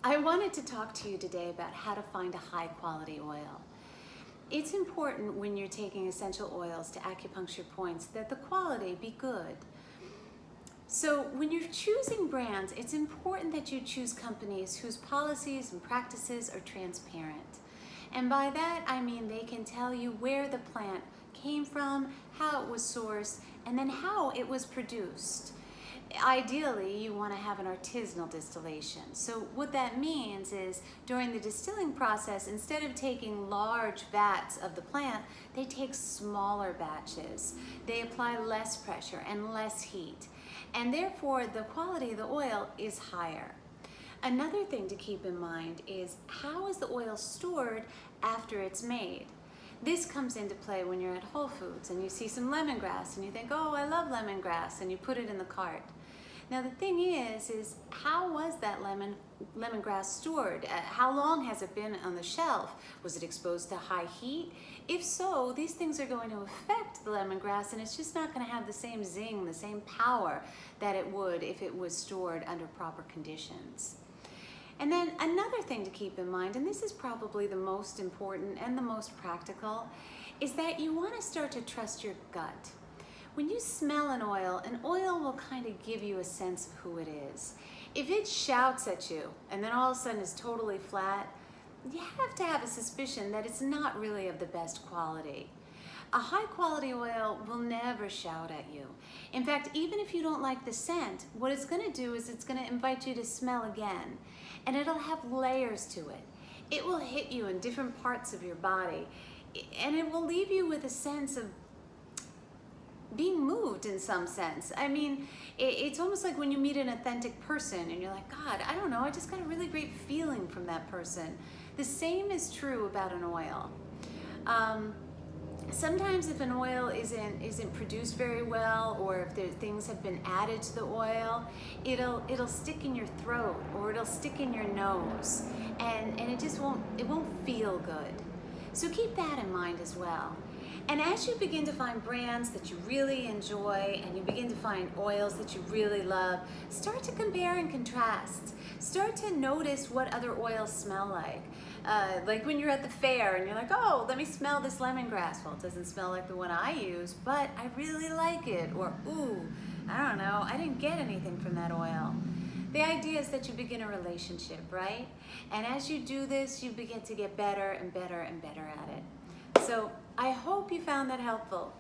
I wanted to talk to you today about how to find a high quality oil. It's important when you're taking essential oils to acupuncture points that the quality be good. So when you're choosing brands, it's important that you choose companies whose policies and practices are transparent. And by that, I mean they can tell you where the plant came from, how it was sourced, and then how it was produced. Ideally, you want to have an artisanal distillation. So what that means is during the distilling process, instead of taking large vats of the plant, they take smaller batches. They apply less pressure and less heat, and therefore the quality of the oil is higher. Another thing to keep in mind is how is the oil stored after it's made? This comes into play when you're at Whole Foods and you see some lemongrass and you think, oh, I love lemongrass, and you put it in the cart. Now the thing is how was that lemongrass stored? How long has it been on the shelf? Was it exposed to high heat? If so, these things are going to affect the lemongrass, and it's just not going to have the same zing, the same power that it would if it was stored under proper conditions. And then another thing to keep in mind, and this is probably the most important and the most practical, is that you want to start to trust your gut. When you smell an oil will kind of give you a sense of who it is. If it shouts at you and then all of a sudden is totally flat, you have to have a suspicion that it's not really of the best quality. A high quality oil will never shout at you. In fact, even if you don't like the scent, what it's going to do is it's going to invite you to smell again, and it'll have layers to it. It will hit you in different parts of your body, and it will leave you with a sense of being moved in some sense. I mean, it's almost like when you meet an authentic person and you're like, God, I don't know, I just got a really great feeling from that person. The same is true about an oil. Sometimes if an oil isn't produced very well, or if things have been added to the oil, it'll stick in your throat or it'll stick in your nose, and it won't feel good. So keep that in mind as well. And as you begin to find brands that you really enjoy and you begin to find oils that you really love, start to compare and contrast. Start to notice what other oils smell like. Like when you're at the fair and you're like, oh, let me smell this lemongrass. Well, it doesn't smell like the one I use, but I really like it. Or, ooh, I don't know, I didn't get anything from that oil. The idea is that you begin a relationship, right? And as you do this, you begin to get better and better and better at it. So I hope you found that helpful.